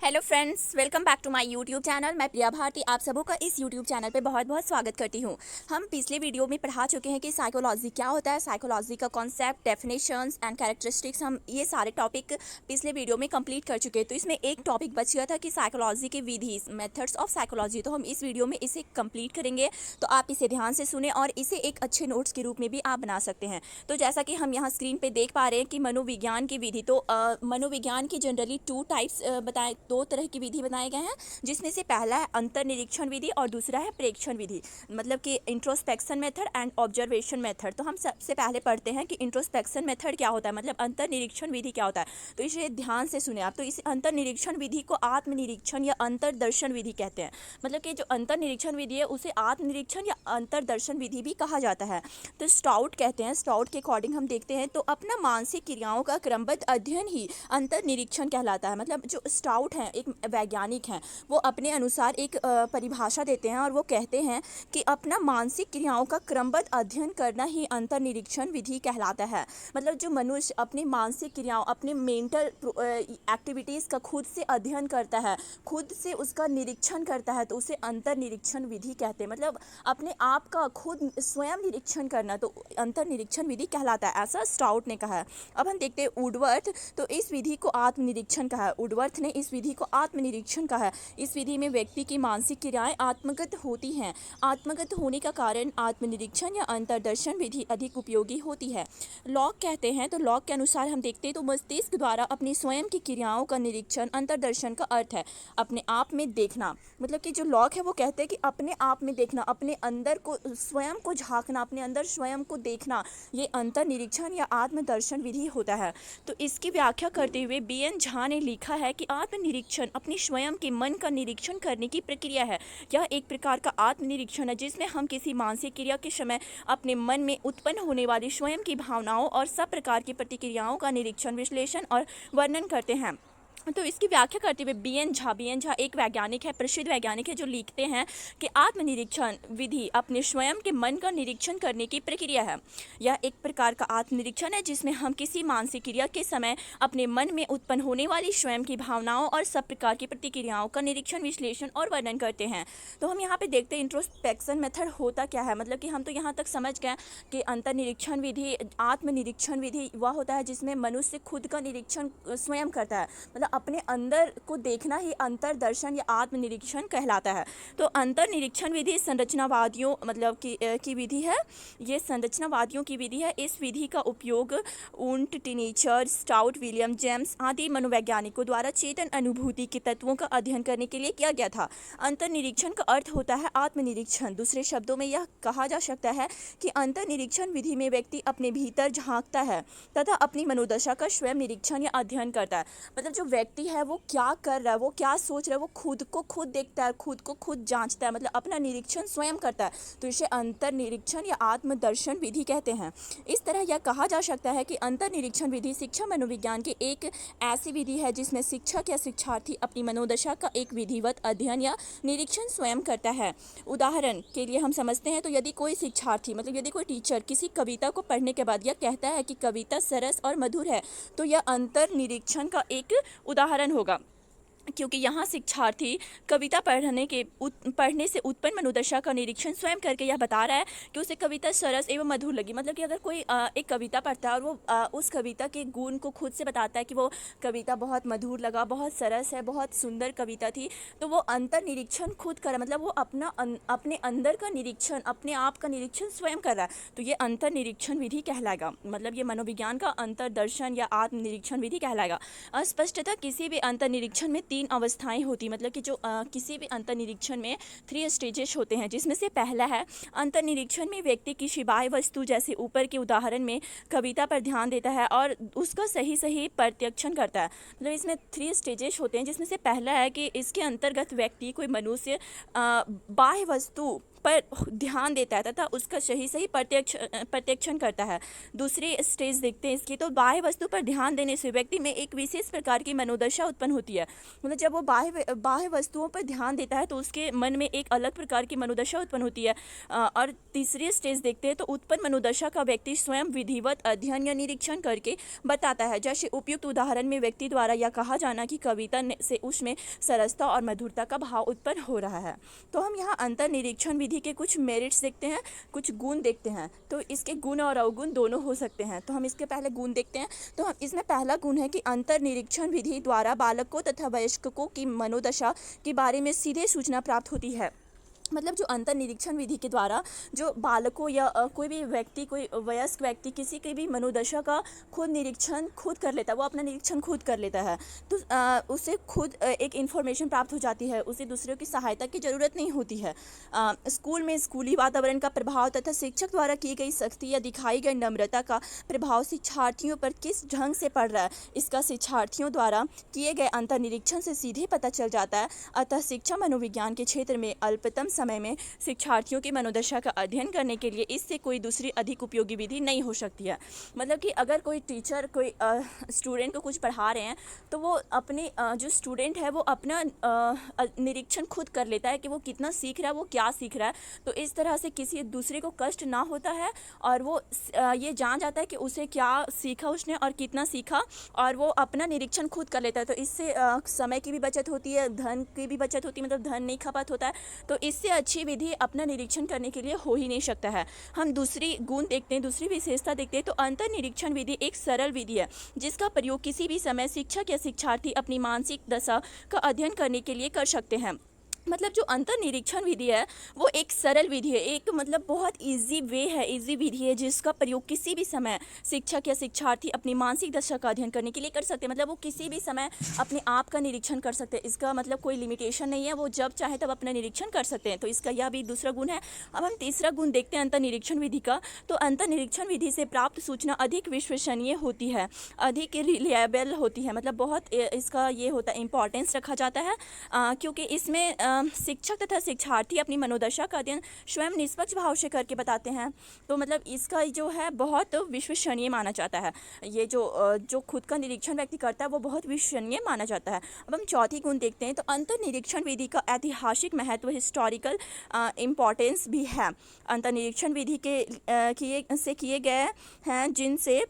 Hello friends, welcome back to my YouTube channel. मैं प्रिया भारती आप सबों का इस यूट्यूब चैनल पे बहुत बहुत स्वागत करती हूँ। हम पिछले वीडियो में पढ़ा चुके हैं कि साइकोलॉजी क्या होता है, साइकोलॉजी का कॉन्सेप्ट, डेफिनेशंस एंड कैरेक्टरिस्टिक्स। हम ये सारे टॉपिक पिछले वीडियो में कंप्लीट कर चुके हैं। तो इसमें एक टॉपिक बच गया था कि साइकोलॉजी की विधि, मेथड्स ऑफ साइकोलॉजी। तो हम इस वीडियो में इसे कंप्लीट करेंगे। तो आप इसे ध्यान से सुने और इसे एक अच्छे नोट्स के रूप में भी आप बना सकते हैं। तो जैसा कि हम यहाँ स्क्रीन पर देख पा रहे हैं कि मनोविज्ञान की विधि, तो मनोविज्ञान की जनरली 2 टाइप्स बताए, 2 तरह की विधि बनाए गए हैं, जिसमें से पहला है अंतर्निरीक्षण विधि और दूसरा है प्रेक्षण विधि, मतलब कि introspection method and observation method. तो हम सबसे पहले पढ़ते हैं कि इंट्रोस्पेक्शन मेथड क्या होता है, मतलब अंतर्निरीक्षण विधि क्या होता है। तो इसे ध्यान से सुने आप। तो इस अंतर्निरीक्षण विधि को आत्मनिरीक्षण या अंतर्दर्शन विधि कहते हैं। मतलब कि जो अंतर्निरीक्षण विधि है उसे आत्मनिरीक्षण या अंतर्दर्शन विधि भी कहा जाता है। तो स्टाउट कहते हैं, स्टाउट के अकॉर्डिंग हम देखते हैं तो अपना मानसिक क्रियाओं का क्रमबद्ध अध्ययन ही अंतर्निरीक्षण कहलाता है। मतलब जो स्टाउट हैं, एक वैज्ञानिक हैं, वो अपने अनुसार एक परिभाषा देते हैं और वो कहते हैं कि अपना मानसिक क्रियाओं का क्रमबद्ध अध्ययन करना ही अंतर्निरीक्षण विधि कहलाता है। मतलब जो मनुष्य अपनी मानसिक क्रियाओं, अपने मेंटल एक्टिविटीज़ का खुद से अध्ययन करता है, खुद से उसका निरीक्षण करता है, तो उसे अंतर्निरीक्षण विधि कहते हैं। मतलब अपने आप का खुद स्वयं निरीक्षण करना, तो अंतर्निरीक्षण विधि कहलाता है, ऐसा स्टाउट ने कहा है। अब हम देखते हैं वुडवर्थ, तो इस विधि को आत्मनिरीक्षण कहा है। वुडवर्थ ने इस विधि को आत्मनिरीक्षण कहा है। इस विधि में व्यक्ति की मानसिक क्रियाएं आत्मगत होती हैं। आत्मगत होने का कारण आत्मनिरीक्षण या अंतर्दर्शन विधि अधिक उपयोगी होती है। लॉक कहते हैं, तो लॉक के अनुसार हम देखते हैं तो मस्तिष्क द्वारा अपनी स्वयं की क्रियाओं का निरीक्षण, अंतर्दर्शन का अर्थ है अपने आप में देखना। मतलब कि जो लॉक है वो कहते हैं कि अपने आप में देखना, अपने अंदर को, स्वयं को झांकना, अपने अंदर स्वयं को देखना, ये अंतर्निरीक्षण या आत्मदर्शन विधि होता है। तो इसकी व्याख्या करते हुए BN झा ने लिखा है कि आत्मनिरीक्षण अपनी स्वयं के मन का निरीक्षण करने की प्रक्रिया है। यह एक प्रकार का आत्मनिरीक्षण है जिसमें हम किसी मानसिक क्रिया के समय अपने मन में उत्पन्न होने वाली स्वयं की भावनाओं और सब प्रकार की प्रतिक्रियाओं का निरीक्षण, विश्लेषण और वर्णन करते हैं। तो इसकी व्याख्या करते हुए BN झा एक वैज्ञानिक है, प्रसिद्ध वैज्ञानिक है, जो लिखते हैं कि आत्मनिरीक्षण विधि अपने स्वयं के मन का निरीक्षण करने की प्रक्रिया है। यह एक प्रकार का आत्मनिरीक्षण है जिसमें हम किसी मानसिक क्रिया के समय अपने मन में उत्पन्न होने वाली स्वयं की भावनाओं और सब प्रकार की प्रतिक्रियाओं का निरीक्षण, विश्लेषण और वर्णन करते हैं। तो हम यहाँ पे देखते हैं इंट्रोस्पेक्शन मेथड होता क्या है। मतलब कि हम तो यहाँ तक समझ गए कि अंतर्निरीक्षण विधि, आत्मनिरीक्षण विधि वह होता है जिसमें मनुष्य खुद का निरीक्षण स्वयं करता है। मतलब अपने अंदर को देखना ही अंतर्दर्शन या आत्मनिरीक्षण कहलाता है। तो अंतर्निरीक्षण विधि संरचनावादियों मतलब की विधि है। ये संरचनावादियों की विधि है। इस विधि का उपयोग उंट, टिनीचर, स्टाउट, विलियम जेम्स आदि मनोवैज्ञानिकों द्वारा चेतन अनुभूति के तत्वों का अध्ययन करने के लिए किया गया था। अंतर्निरीक्षण का अर्थ होता है आत्मनिरीक्षण। दूसरे शब्दों में यह कहा जा सकता है कि अंतर्निरीक्षण विधि में व्यक्ति अपने भीतर झांकता है तथा अपनी मनोदशा का स्वयं निरीक्षण या अध्ययन करता है। मतलब जो व्यक्ति है वो क्या कर रहा है, वो क्या सोच रहा है, वो खुद को खुद देखता है, खुद को खुद जांचता है, मतलब अपना निरीक्षण स्वयं करता है। तो इसे अंतर्निरीक्षण या आत्मदर्शन विधि कहते हैं। इस तरह यह कहा जा सकता है कि अंतर्निरीक्षण विधि शिक्षा मनोविज्ञान की एक ऐसी विधि है जिसमें शिक्षक या शिक्षार्थी अपनी मनोदशा का एक विधिवत अध्ययन या निरीक्षण स्वयं करता है। उदाहरण के लिए हम समझते हैं तो यदि कोई शिक्षार्थी, मतलब यदि कोई टीचर किसी कविता को पढ़ने के बाद यह कहता है कि कविता सरस और मधुर है, तो यह अंतर्निरीक्षण का एक उदाहरण होगा, क्योंकि यहाँ शिक्षार्थी कविता पढ़ने से उत्पन्न मनोदशा का निरीक्षण स्वयं करके यह बता रहा है कि उसे कविता सरस एवं मधुर लगी। मतलब कि अगर कोई एक कविता पढ़ता है और वो उस कविता के गुण को खुद से बताता है कि वो कविता बहुत मधुर लगा, बहुत सरस है, बहुत सुंदर कविता थी, तो वो अंतर्निरीक्षण खुद कर, मतलब वो अपने अंदर का निरीक्षण, अपने आप का निरीक्षण स्वयं कर रहा है। तो ये अंतर्निरीक्षण विधि कहलाएगा। मतलब ये मनोविज्ञान का अंतर्दर्शन या आत्मनिरीक्षण विधि कहलाएगा। अस्पष्टता किसी भी अंतर्निरीक्षण में 3 अवस्थाएं होती, मतलब कि जो किसी भी अंतर्निरीक्षण में 3 स्टेजेस होते हैं, जिसमें से पहला है अंतर्निरीक्षण में व्यक्ति किसी बाह्य वस्तु, जैसे ऊपर के उदाहरण में कविता पर ध्यान देता है और उसका सही सही प्रत्यक्षण करता है। मतलब इसमें 3 स्टेजेस होते हैं, जिसमें से पहला है कि इसके अंतर्गत व्यक्ति, कोई मनुष्य बाह्य वस्तु पर ध्यान देता है तथा उसका सही सही प्रत्यक्षण करता है। दूसरी स्टेज देखते हैं इसकी, तो बाह्य वस्तु पर ध्यान देने से व्यक्ति में एक विशेष प्रकार की मनोदशा उत्पन्न होती है। मतलब जब वो बाह्य वस्तुओं पर ध्यान देता है तो उसके मन में एक अलग प्रकार की मनोदशा उत्पन्न होती है। और तीसरी स्टेज देखते हैं तो उत्पन्न मनोदशा का व्यक्ति स्वयं विधिवत अध्ययन या निरीक्षण करके बताता है। जैसे उपयुक्त उदाहरण में व्यक्ति द्वारा यह कहा जाना कि कविता से उसमें सरसता और मधुरता का भाव उत्पन्न हो रहा है। तो हम यहाँ अंतर निरीक्षण विधि के कुछ मेरिट्स देखते हैं, कुछ गुण देखते हैं। तो इसके गुण और अवगुण दोनों हो सकते हैं। तो हम इसके पहले गुण देखते हैं। तो हम इसमें पहला गुण है कि अंतर निरीक्षण विधि द्वारा बालकों तथा वयस्कों की मनोदशा के बारे में सीधे सूचना प्राप्त होती है। मतलब जो अंतर निरीक्षण विधि के द्वारा जो बालकों या कोई भी व्यक्ति, कोई वयस्क व्यक्ति किसी की भी मनोदशा का खुद निरीक्षण खुद कर लेता है, वो अपना निरीक्षण खुद कर लेता है, तो उसे खुद एक इन्फॉर्मेशन प्राप्त हो जाती है, उसे दूसरों की सहायता की ज़रूरत नहीं होती है। स्कूल में स्कूली वातावरण का प्रभाव तथा शिक्षक द्वारा की गई सख्ती या दिखाई गई नम्रता का प्रभाव शिक्षार्थियों पर किस ढंग से पड़ रहा है, इसका शिक्षार्थियों द्वारा किए गए अंतर निरीक्षण से सीधे पता चल जाता है। अतः शिक्षा मनोविज्ञान के क्षेत्र में अल्पतम समय में शिक्षार्थियों की मनोदशा का अध्ययन करने के लिए इससे कोई दूसरी अधिक उपयोगी विधि नहीं हो सकती है। मतलब कि अगर कोई टीचर कोई स्टूडेंट को कुछ पढ़ा रहे हैं तो वो अपने जो स्टूडेंट है वो अपना निरीक्षण खुद कर लेता है कि वो कितना सीख रहा है, वो क्या सीख रहा है। तो इस तरह से किसी दूसरे को कष्ट ना होता है और वो ये जान जाता है कि उसे क्या सीखा उसने और कितना सीखा, और वो अपना निरीक्षण खुद कर लेता है। तो इससे समय की भी बचत होती है, धन की भी बचत होती है, मतलब धन नहीं खपत होता है। तो इससे अच्छी विधि अपना निरीक्षण करने के लिए हो ही नहीं सकता है। हम दूसरी गुण देखते हैं, दूसरी विशेषता देखते हैं। तो अंतर निरीक्षण विधि एक सरल विधि है जिसका प्रयोग किसी भी समय शिक्षक या शिक्षार्थी अपनी मानसिक दशा का अध्ययन करने के लिए कर सकते हैं। मतलब जो अंतर निरीक्षण विधि है वो एक सरल विधि है, एक मतलब बहुत इजी वे है, इजी विधि है जिसका प्रयोग किसी भी समय शिक्षक या शिक्षार्थी अपनी मानसिक दशा का अध्ययन करने के लिए कर सकते हैं। मतलब वो किसी भी समय अपने आप का निरीक्षण कर सकते हैं, इसका मतलब कोई लिमिटेशन नहीं है, वो जब चाहे तब अपना निरीक्षण कर सकते हैं। तो इसका यह भी दूसरा गुण है। अब हम तीसरा गुण देखते हैं अंतर निरीक्षण विधि का। तो अंतर निरीक्षण विधि से प्राप्त सूचना अधिक विश्वसनीय होती है, अधिक रिलायबल होती है। मतलब बहुत इसका ये होता है, इम्पॉर्टेंस रखा जाता है, क्योंकि इसमें शिक्षक तथा शिक्षार्थी अपनी मनोदशा का अध्ययन स्वयं निष्पक्ष भाव से करके बताते हैं। तो मतलब इसका जो है बहुत विश्वसनीय माना जाता है। ये जो खुद का निरीक्षण व्यक्ति करता है वो बहुत विश्वसनीय माना जाता है। अब हम चौथी गुण देखते हैं। तो अंतर निरीक्षण विधि का ऐतिहासिक महत्व, हिस्टोरिकल इम्पॉर्टेंस भी है। अंतर निरीक्षण विधि किए गए हैं जिनसे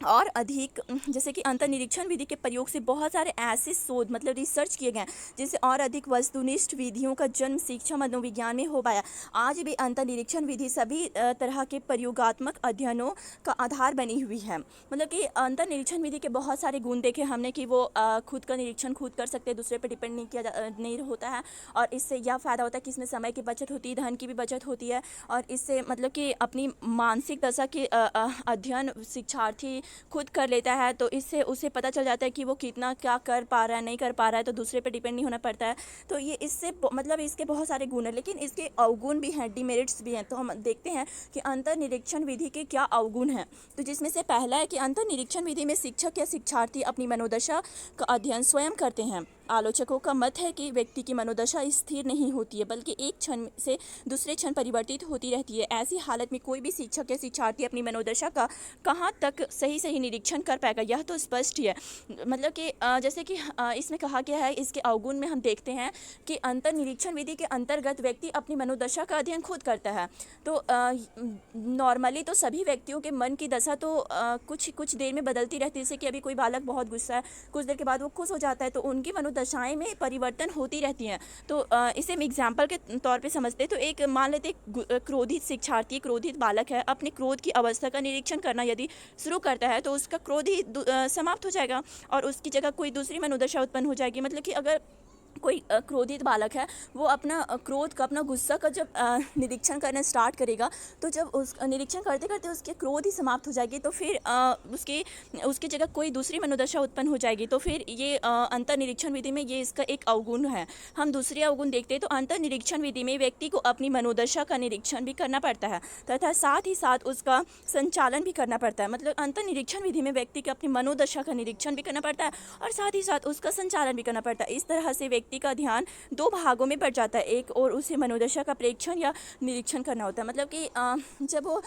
और अधिक, जैसे कि अंतर निरीक्षण विधि के प्रयोग से बहुत सारे ऐसे शोध मतलब रिसर्च किए गए जिससे और अधिक वस्तुनिष्ठ विधियों का जन्म शिक्षा मनोविज्ञान में हो पाया। आज भी अंतर निरीक्षण विधि सभी तरह के प्रयोगात्मक अध्ययनों का आधार बनी हुई है। मतलब कि अंतर निरीक्षण विधि के बहुत सारे गुण देखे हमने कि वो खुद का निरीक्षण खुद कर सकते हैं, दूसरे पर डिपेंड नहीं होता है। और इससे यह फ़ायदा होता है कि इसमें समय की बचत होती है, धन की भी बचत होती है, और इससे मतलब कि अपनी मानसिक दशा के अध्ययन शिक्षार्थी खुद कर लेता है। तो इससे उसे पता चल जाता है कि वो कितना क्या कर पा रहा है, नहीं कर पा रहा है, तो दूसरे पे डिपेंड नहीं होना पड़ता है। तो ये इससे मतलब इसके बहुत सारे गुण हैं, लेकिन इसके अवगुण भी हैं, डिमेरिट्स भी हैं। तो हम देखते हैं कि अंतर निरीक्षण विधि के क्या अवगुण हैं। तो जिसमें से पहला है कि अंतर निरीक्षण विधि में शिक्षक या शिक्षार्थी अपनी मनोदशा का अध्ययन स्वयं करते हैं। आलोचकों का मत है कि व्यक्ति की मनोदशा स्थिर नहीं होती है, बल्कि एक क्षण से दूसरे क्षण परिवर्तित होती रहती है। ऐसी हालत में कोई भी शिक्षक या शिक्षार्थी अपनी मनोदशा का कहाँ तक सही निरीक्षण कर पाएगा, यह तो स्पष्ट ही है। मतलब कि जैसे कि इसमें कहा गया है, इसके अवगुण में हम देखते हैं कि अंतर निरीक्षण विधि के अंतर्गत व्यक्ति अपनी मनोदशा का अध्ययन खुद करता है। तो नॉर्मली तो सभी व्यक्तियों के मन की दशा तो कुछ देर में बदलती रहती है। जैसे कि अभी कोई बालक बहुत गुस्सा है, कुछ देर के बाद वो खुश हो जाता है, तो उनकी मनोदशाएं में परिवर्तन होती रहती हैं। तो इसे हम एग्जाम्पल के तौर पे समझते हैं। तो एक मान लेते एक क्रोधित शिक्षार्थी, क्रोधित बालक है, अपने क्रोध की अवस्था का निरीक्षण करना यदि शुरू करता है तो उसका क्रोध ही समाप्त हो जाएगा और उसकी जगह कोई दूसरी मनोदशा उत्पन्न हो जाएगी। मतलब कि अगर कोई क्रोधित बालक है, वो अपना क्रोध का, अपना गुस्सा का जब निरीक्षण करना स्टार्ट करेगा, तो जब उस निरीक्षण करते करते उसके क्रोध ही समाप्त हो जाएगी, तो फिर उसकी जगह कोई दूसरी मनोदशा उत्पन्न हो जाएगी। तो फिर ये अंतर निरीक्षण विधि में ये इसका एक अवगुण है। हम दूसरे अवगुण देखते हैं। तो अंतर निरीक्षण विधि में व्यक्ति को अपनी मनोदशा का निरीक्षण भी करना पड़ता है तथा साथ ही साथ उसका संचालन भी करना पड़ता है। मतलब अंतर निरीक्षण विधि में व्यक्ति को अपनी मनोदशा का निरीक्षण भी करना पड़ता है और साथ ही साथ उसका संचालन भी करना पड़ता है। इस तरह से व्यक्ति का ध्यान दो भागों में बढ़ जाता है। एक और उसे मनोदशा का प्रेक्षण या निरीक्षण करना होता है। मतलब कि जब वो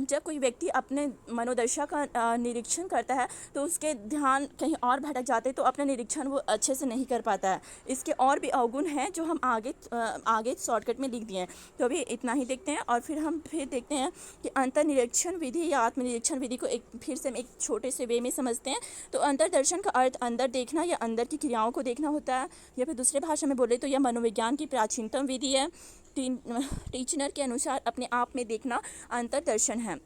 जब कोई व्यक्ति अपने मनोदशा का निरीक्षण करता है तो उसके ध्यान कहीं और भटक जाते हैं, तो अपना निरीक्षण वो अच्छे से नहीं कर पाता है। इसके और भी अवगुण हैं जो हम आगे शॉर्टकट में लिख दिए हैं। तो अभी इतना ही देखते हैं और फिर हम देखते हैं कि अंतर्निरीक्षण विधि या आत्मनिरीक्षण विधि को फिर से हम एक छोटे से वे में समझते हैं। तो अंतर्दर्शन का अर्थ अंदर देखना या अंदर की क्रियाओं को देखना होता है, या फिर दूसरे भाषा में बोले तो यह मनोविज्ञान की प्राचीनतम विधि है। टीचनर के अनुसार अपने आप में देखना अंतर्दर्शन है।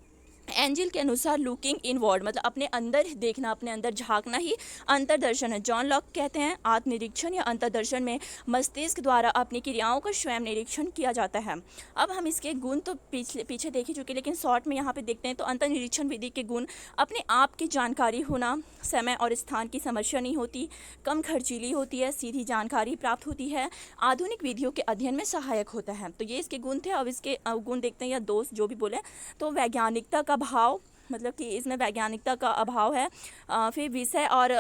एंजिल के अनुसार लुकिंग इनवर्ड मतलब अपने अंदर देखना, अपने अंदर झांकना ही अंतर्दर्शन है। जॉन लॉक कहते हैं आत्मनिरीक्षण या अंतर्दर्शन में मस्तिष्क द्वारा अपनी क्रियाओं का स्वयं निरीक्षण किया जाता है। अब हम इसके गुण तो पीछे देख ही चुके, लेकिन शॉर्ट में यहाँ पे देखते हैं। तो अंतर्निरीक्षण विधि के गुण: अपने आप की जानकारी होना, समय और स्थान की समस्या नहीं होती, कम खर्चीली होती है, सीधी जानकारी प्राप्त होती है, आधुनिक विधियों के अध्ययन में सहायक होता है। तो ये इसके गुण थे। अब इसके अवगुण देखते हैं या दोष जो भी बोले। तो वैज्ञानिकता का भाव, मतलब कि इसमें वैज्ञानिकता का अभाव है। फिर विषय और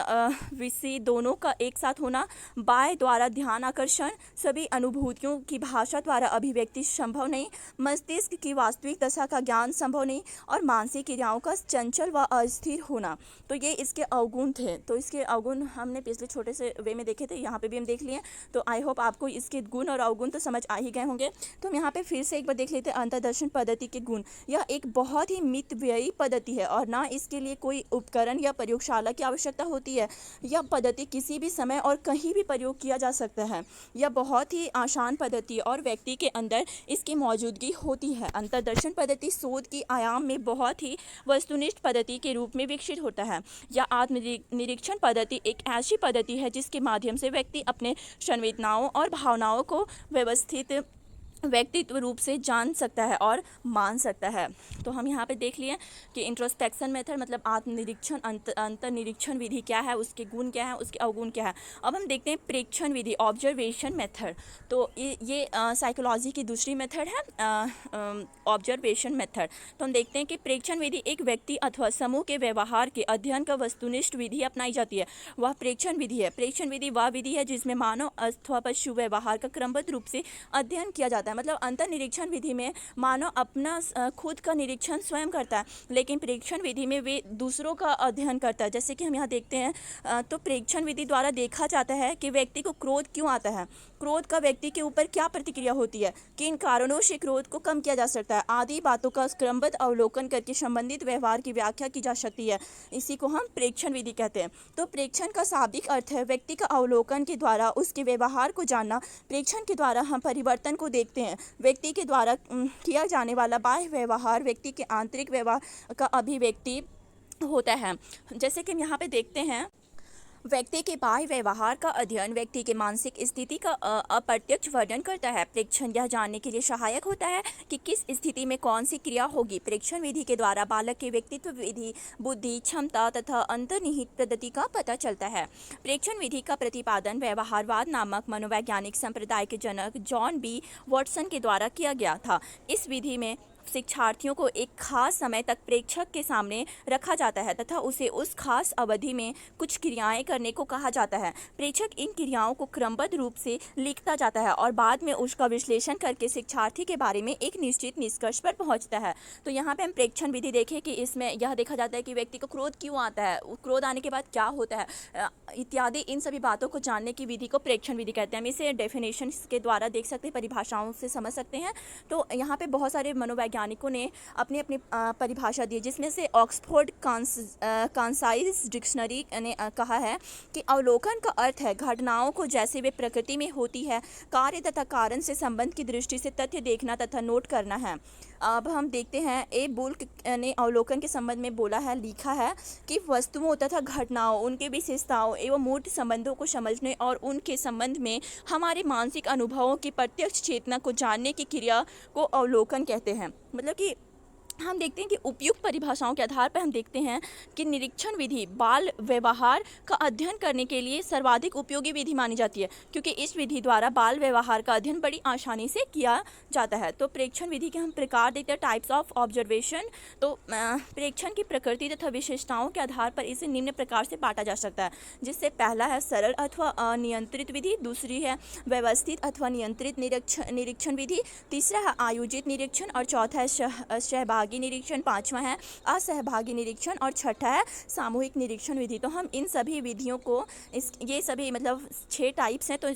विषय दोनों का एक साथ होना, बाह्य द्वारा ध्यान आकर्षण, सभी अनुभूतियों की भाषा द्वारा अभिव्यक्ति संभव नहीं, मस्तिष्क की वास्तविक दशा का ज्ञान संभव नहीं, और मानसिक क्रियाओं का चंचल व अस्थिर होना। तो ये इसके अवगुण थे। तो इसके अवगुण हमने पिछले छोटे से वे में देखे थे, यहाँ पे भी हम देख लिए। तो आई होप आपको इसके गुण और अवगुण तो समझ आ ही गए होंगे। तो हम यहाँ पे फिर से एक बार देख लेते हैं अंतर्दर्शन पद्धति के गुण। यह एक बहुत ही मितव्ययी पद्धति है और ना इसके लिए कोई उपकरण या प्रयोगशाला की आवश्यकता होती है। यह पद्धति किसी भी समय और कहीं भी प्रयोग किया जा सकता है। यह बहुत ही आसान पद्धति और व्यक्ति के अंदर इसकी मौजूदगी होती है। अंतर्दर्शन पद्धति शोध की आयाम में बहुत ही वस्तुनिष्ठ पद्धति के रूप में विकसित होता है। यह आत्मनिरीक्षण पद्धति एक ऐसी पद्धति है जिसके माध्यम से व्यक्ति अपने संवेदनाओं और भावनाओं को व्यवस्थित व्यक्तित्व रूप से जान सकता है और मान सकता है। तो हम यहाँ पे देख लिए कि इंट्रोस्पेक्शन मेथड मतलब आत्मनिरीक्षण, अंतर्निरीक्षण विधि क्या है, उसके गुण क्या है, उसके अवगुण क्या है। अब हम देखते हैं प्रेक्षण विधि, ऑब्जर्वेशन मेथड। तो ये साइकोलॉजी की दूसरी मेथड है, ऑब्जर्वेशन मेथड। तो हम देखते हैं कि प्रेक्षण विधि एक व्यक्ति अथवा समूह के व्यवहार के अध्ययन का वस्तुनिष्ठ विधि अपनाई जाती है, वह प्रेक्षण विधि है। प्रेक्षण विधि वह विधि है जिसमें मानव अथवा पशु व्यवहार का क्रमबद्ध रूप से अध्ययन किया जाता है। मतलब अंतर्निरीक्षण विधि में मानव अपना खुद का निरीक्षण स्वयं करता है, लेकिन प्रेक्षण विधि में वे दूसरों का अध्ययन करता है। जैसे कि हम यहाँ देखते हैं, तो प्रेक्षण विधि द्वारा देखा जाता है कि व्यक्ति को क्रोध क्यों आता है, क्रोध का व्यक्ति के ऊपर क्या प्रतिक्रिया होती है, किन कारणों से क्रोध को कम किया जा सकता है, आदि बातों का क्रमबद्ध अवलोकन करके संबंधित व्यवहार की व्याख्या की जा सकती है। इसी को हम प्रेक्षण विधि कहते हैं। तो प्रेक्षण का शाब्दिक अर्थ है व्यक्ति का अवलोकन के द्वारा उसके व्यवहार को जानना। प्रेक्षण के द्वारा हम परिवर्तन को देखते हैं। व्यक्ति के द्वारा किया जाने वाला बाह्य व्यवहार व्यक्ति के आंतरिक व्यवहार का अभिव्यक्ति होता है। जैसे कि हम यहाँ पे देखते हैं, व्यक्ति के बाह्य व्यवहार का अध्ययन व्यक्ति के मानसिक स्थिति का अप्रत्यक्ष वर्णन करता है। प्रेक्षण यह जानने के लिए सहायक होता है कि किस स्थिति में कौन सी क्रिया होगी। प्रेक्षण विधि के द्वारा बालक के व्यक्तित्व, विधि, बुद्धि, क्षमता तथा अंतर्निहित पद्धति का पता चलता है। प्रेक्षण विधि का प्रतिपादन व्यवहारवाद नामक मनोवैज्ञानिक संप्रदाय के जनक जॉन बी वॉटसन के द्वारा किया गया था। इस विधि में शिक्षार्थियों को एक खास समय तक प्रेक्षक के सामने रखा जाता है तथा उसे उस खास अवधि में कुछ क्रियाएं करने को कहा जाता है। प्रेक्षक इन क्रियाओं को क्रमबद्ध रूप से लिखता जाता है और बाद में उसका विश्लेषण करके शिक्षार्थी के बारे में एक निश्चित निष्कर्ष पर पहुंचता है। तो यहाँ पे हम प्रेक्षण विधि देखें कि इसमें यह देखा जाता है कि व्यक्ति को क्रोध क्यों आता है, क्रोध आने के बाद क्या होता है इत्यादि, इन सभी बातों को जानने की विधि को प्रेक्षण विधि कहते हैं। हम इसे डेफिनेशन के द्वारा देख सकते हैं, परिभाषाओं से समझ सकते हैं। तो यहाँ पे बहुत सारे मनोवैज्ञानिकों ने अपनी अपनी परिभाषा दी, जिसमें से ऑक्सफोर्ड कंसाइज डिक्शनरी ने कहा है कि अवलोकन का अर्थ है घटनाओं को जैसे वे प्रकृति में होती है, कार्य तथा कारण से संबंध की दृष्टि से तथ्य देखना तथा नोट करना है। अब हम देखते हैं, ए बुल्क ने अवलोकन के संबंध में बोला है, लिखा है कि वस्तुओं तथा घटनाओं, उनके विशेषताओं एवं मूर्त संबंधों को समझने और उनके संबंध में हमारे मानसिक अनुभवों की प्रत्यक्ष चेतना को जानने की क्रिया को अवलोकन कहते हैं। मतलब कि हम देखते हैं कि उपयुक्त परिभाषाओं के आधार पर हम देखते हैं कि निरीक्षण विधि बाल व्यवहार का अध्ययन करने के लिए सर्वाधिक उपयोगी विधि मानी जाती है, क्योंकि इस विधि द्वारा बाल व्यवहार का अध्ययन बड़ी आसानी से किया जाता है। तो प्रेक्षण विधि के हम प्रकार देखते हैं, टाइप्स ऑफ ऑब्जर्वेशन। तो प्रेक्षण की प्रकृति तथा विशेषताओं के आधार पर इसे निम्न प्रकार से बांटा जा सकता है, जिससे पहला है सरल अथवा अनियंत्रित विधि, दूसरी है व्यवस्थित अथवा नियंत्रित निरीक्षण विधि, तीसरा है आयोजित निरीक्षण और चौथा है सहभागी निरीक्षण, पांचवा है असहभागी निरीक्षण और छठा है सामूहिक निरीक्षण विधि। तो हम इन सभी विधियों को ये सभी मतलब 6 टाइप्स हैं, तो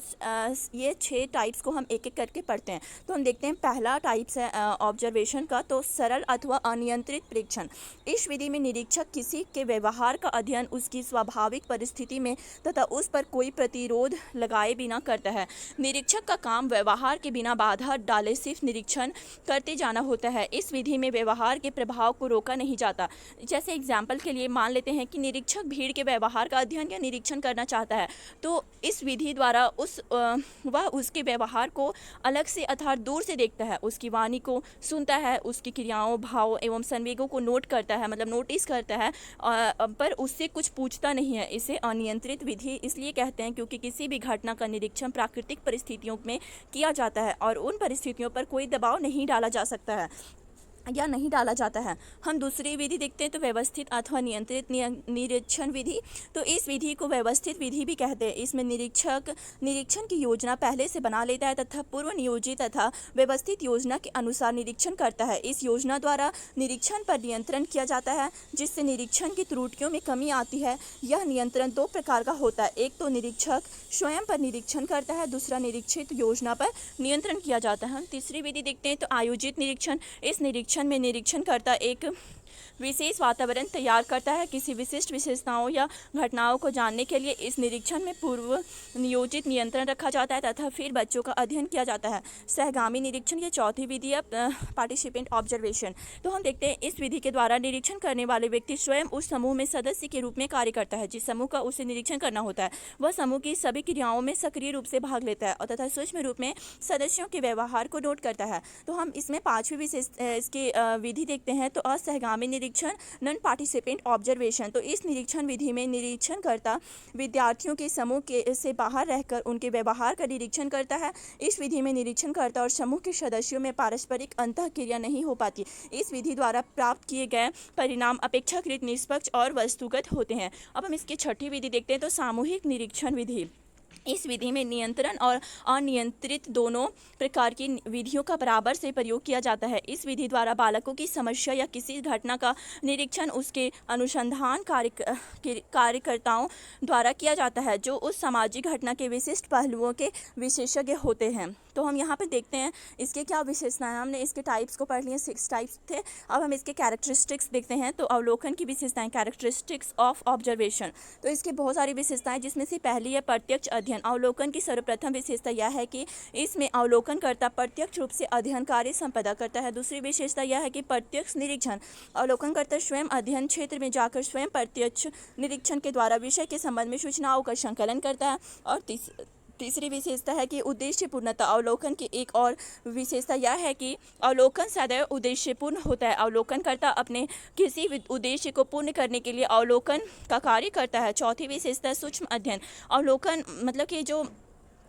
ये 6 टाइप्स को हम एक एक करके पढ़ते हैं। तो हम देखते हैं पहला टाइप्स है ऑब्जर्वेशन का, तो सरल अथवा अनियंत्रित प्रेक्षण। इस विधि में निरीक्षक किसी के व्यवहार का अध्ययन उसकी स्वाभाविक परिस्थिति में तथा उस पर कोई प्रतिरोध लगाए बिना करता है। निरीक्षक का काम व्यवहार के बिना बाधा डाले सिर्फ निरीक्षण करते जाना होता है। इस विधि में व्यवहार के प्रभाव को रोका नहीं जाता। जैसे एग्जाम्पल के लिए मान लेते हैं कि निरीक्षक भीड़ के व्यवहार का अध्ययन या निरीक्षण करना चाहता है, तो इस विधि द्वारा वह उसके व्यवहार को अलग से अर्थात दूर से देखता है, उसकी वाणी को सुनता है, उसकी क्रियाओं, भाव एवं संवेगों को नोट करता है, मतलब नोटिस करता है, पर उससे कुछ पूछता नहीं है। इसे अनियंत्रित विधि इसलिए कहते हैं क्योंकि किसी भी घटना का निरीक्षण प्राकृतिक परिस्थितियों में किया जाता है और उन परिस्थितियों पर कोई दबाव नहीं डाला जा सकता है या नहीं डाला जाता है। हम दूसरी विधि देखते हैं, तो व्यवस्थित अथवा नियंत्रित निरीक्षण विधि। तो इस विधि को व्यवस्थित विधि भी कहते हैं। इसमें निरीक्षक निरीक्षण की योजना पहले से बना लेता है तथा पूर्व नियोजित तथा व्यवस्थित योजना के अनुसार निरीक्षण करता है। इस योजना द्वारा निरीक्षण पर नियंत्रण किया जाता है, जिससे निरीक्षण की त्रुटियों में कमी आती है। यह नियंत्रण 2 प्रकार का होता है, एक तो निरीक्षक स्वयं पर निरीक्षण करता है, दूसरा निरीक्षित योजना पर नियंत्रण किया जाता है। हम तीसरी विधि देखते हैं, तो आयोजित निरीक्षण। इस निरीक्षण में निरीक्षणकर्ता एक विशेष वातावरण तैयार करता है। किसी विशिष्ट विशेषताओं या घटनाओं को जानने के लिए इस निरीक्षण में पूर्व नियोजित नियंत्रण रखा जाता है तथा फिर बच्चों का अध्ययन किया जाता है। सहगामी निरीक्षण, ये चौथी विधि है, पार्टिसिपेंट ऑब्जर्वेशन। तो हम देखते हैं इस विधि के द्वारा निरीक्षण करने वाले व्यक्ति स्वयं उस समूह में सदस्य के रूप में कार्य करता है जिस समूह का उसे निरीक्षण करना होता है। वह समूह की सभी क्रियाओं में सक्रिय रूप से भाग लेता है और तथा सूक्ष्म रूप में सदस्यों के व्यवहार को नोट करता है। तो हम इसमें 5वीं विशेष इसकी विधि देखते हैं, तो असहगामी निरीक्षण, नॉन पार्टिसिपेंट ऑब्जर्वेशन। तो इस निरीक्षण विधि में निरीक्षणकर्ता विद्यार्थियों के समूह के से बाहर रहकर उनके व्यवहार का निरीक्षण करता है। इस विधि में निरीक्षणकर्ता और समूह के सदस्यों में पारस्परिक अंतःक्रिया नहीं हो पाती। इस विधि द्वारा प्राप्त किए गए परिणाम अपेक्षाकृत निष्पक्ष और वस्तुगत होते हैं। अब हम इसकी 6ठी विधि देखते हैं, तो सामूहिक निरीक्षण विधि। इस विधि में नियंत्रण और अनियंत्रित दोनों प्रकार की विधियों का बराबर से प्रयोग किया जाता है। इस विधि द्वारा बालकों की समस्या या किसी घटना का निरीक्षण उसके अनुसंधान कार्यकर्ताओं द्वारा किया जाता है, जो उस सामाजिक घटना के विशिष्ट पहलुओं के विशेषज्ञ होते हैं। तो हम यहाँ पे देखते हैं इसके क्या विशेषताएं। हमने इसके टाइप्स को पढ़ लिए, 6 टाइप्स थे। अब हम इसके कैरेक्टरिस्टिक्स देखते हैं। तो अवलोकन की विशेषताएं, कैरेक्टरिस्टिक्स ऑफ ऑब्जर्वेशन। तो इसकी बहुत सारी विशेषताएं, जिसमें से पहली है प्रत्यक्ष अध्ययन। अवलोकन की सर्वप्रथम विशेषता यह है कि इसमें अवलोकनकर्ता प्रत्यक्ष रूप से अध्ययन कार्य संपादन करता है। दूसरी विशेषता यह है कि प्रत्यक्ष निरीक्षण। अवलोकनकर्ता स्वयं अध्ययन क्षेत्र में जाकर स्वयं प्रत्यक्ष निरीक्षण के द्वारा विषय के संबंध में सूचनाओं का संकलन करता है। और तीसरी विशेषता है कि उद्देश्यपूर्णता। अवलोकन की एक और विशेषता यह है कि अवलोकन सदैव उद्देश्यपूर्ण होता है। अवलोकनकर्ता अपने किसी उद्देश्य को पूर्ण करने के लिए अवलोकन का कार्य करता है। चौथी विशेषता सूक्ष्म अध्ययन। अवलोकन मतलब कि जो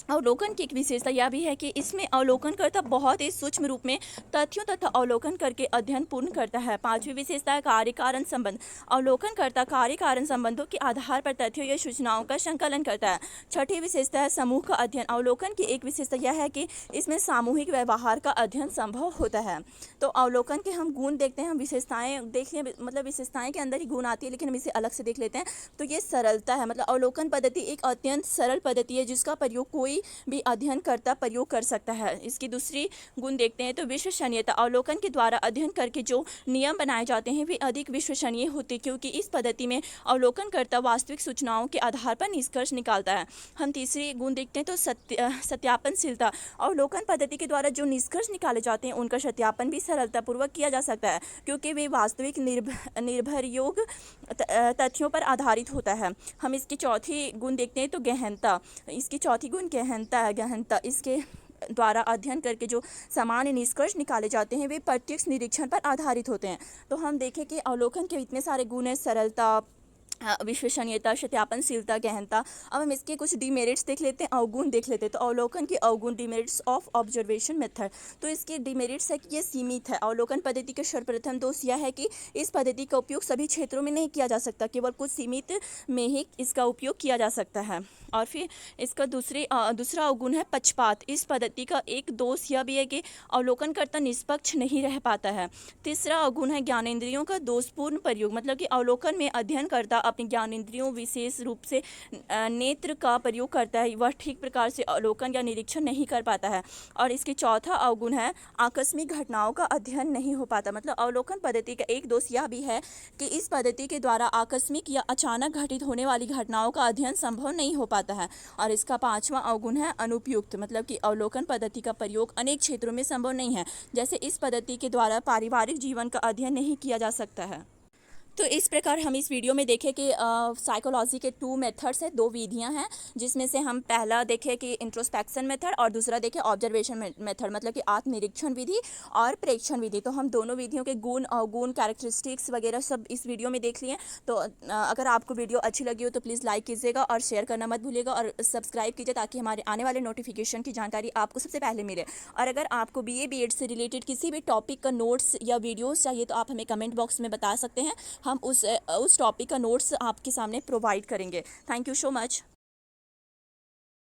अवलोकन की एक विशेषता यह भी है कि इसमें अवलोकनकर्ता बहुत ही सूक्ष्म रूप में तथ्यों तथा अवलोकन करके अध्ययन पूर्ण करता है। 5वीं विशेषता है कार्य कारण संबंध। अवलोकनकर्ता कार्य कारण संबंधों के आधार पर तथ्यों या सूचनाओं का संकलन करता है। 6ठी विशेषता है समूह का अध्ययन। अवलोकन की एक विशेषता यह है कि इसमें सामूहिक व्यवहार का अध्ययन संभव होता है। तो अवलोकन के हम गुण देखते हैं, हम विशेषताएं देखने मतलब विशेषताएं के अंदर ही गुण आती है, लेकिन हम इसे अलग से देख लेते हैं। तो ये सरलता है, मतलब अवलोकन पद्धति एक अत्यंत सरल पद्धति है जिसका प्रयोग कोई भी अध्ययन करता प्रयोग कर सकता है। इसकी दूसरी गुण देखते हैं, तो विश्वसनीयता। अवलोकन के द्वारा अध्ययन करके जो नियम बनाए जाते हैं वे अधिक विश्वसनीय होते, क्योंकि इस पद्धति में अवलोकनकर्ता वास्तविक सूचनाओं के आधार पर निष्कर्ष निकालता है। हम तीसरी गुण देखते हैं, तो सत्यापनशीलता। अवलोकन पद्धति के द्वारा जो निष्कर्ष निकाले जाते हैं उनका सत्यापन भी सरलतापूर्वक किया जा सकता है, क्योंकि वे वास्तविक निर्भरयोग्य तथ्यों पर आधारित होता है। हम इसकी चौथी गुण देखते हैं, तो गहनता। इसकी चौथी गुण गहनता है। गहनता इसके द्वारा अध्ययन करके जो सामान्य निष्कर्ष निकाले जाते हैं वे प्रत्यक्ष निरीक्षण पर आधारित होते हैं। तो हम देखें कि अवलोकन के इतने सारे गुण हैं, सरलता, विश्वसनीयता, सत्यापनशीलता, गहनता। अब हम इसके कुछ डिमेरिट्स देख लेते हैं, अवगुण देख लेते हैं। तो अवलोकन के अवगुण, डिमेरिट्स ऑफ ऑब्जर्वेशन मेथड। तो इसके डिमेरिट्स है कि ये सीमित है। अवलोकन पद्धति के सर्वप्रथम दोष यह है कि इस पद्धति का उपयोग सभी क्षेत्रों में नहीं किया जा सकता, केवल कुछ सीमित में ही इसका उपयोग किया जा सकता है। और फिर इसका दूसरा अवगुण है पक्षपात। इस पद्धति का एक दोष यह भी है कि अवलोकनकर्ता निष्पक्ष नहीं रह पाता है। तीसरा अवगुण है ज्ञानेंद्रियों का दोषपूर्ण प्रयोग, मतलब कि अवलोकन में अध्ययनकर्ता अपने ज्ञानेंद्रियों, विशेष रूप से नेत्र का प्रयोग करता है, वह ठीक प्रकार से अवलोकन या निरीक्षण नहीं कर पाता है। और इसके चौथा अवगुण है आकस्मिक घटनाओं का अध्ययन नहीं हो पाता। मतलब अवलोकन पद्धति का एक दोष यह भी है कि इस पद्धति के द्वारा आकस्मिक या अचानक घटित होने वाली घटनाओं का अध्ययन संभव नहीं हो पाता है। और इसका पांचवा अवगुण है अनुपयुक्त, मतलब कि अवलोकन पद्धति का प्रयोग अनेक क्षेत्रों में संभव नहीं है। जैसे इस पद्धति के द्वारा पारिवारिक जीवन का अध्ययन नहीं किया जा सकता है। तो इस प्रकार हम इस वीडियो में देखें कि साइकोलॉजी के 2 मेथड्स हैं, 2 विधियां हैं, जिसमें से हम पहला देखें कि इंट्रोस्पेक्शन मेथड और दूसरा देखें ऑब्जर्वेशन मेथड, मतलब कि आत्मनिरीक्षण विधि और प्रेक्षण विधि। तो हम दोनों विधियों के गुण, अवगुण, कैरेक्टरिस्टिक्स वगैरह सब इस वीडियो में देख लिए। तो अगर आपको वीडियो अच्छी लगी हो तो प्लीज़ लाइक कीजिएगा और शेयर करना मत भूलिएगा और सब्सक्राइब कीजिए, ताकि हमारे आने वाले नोटिफिकेशन की जानकारी आपको सबसे पहले मिले। और अगर आपको BA BEd से रिलेटेड किसी भी टॉपिक का नोट्स या वीडियोज़ चाहिए तो आप हमें कमेंट बॉक्स में बता सकते हैं, हम उस टॉपिक का नोट्स आपके सामने प्रोवाइड करेंगे। Thank you so much.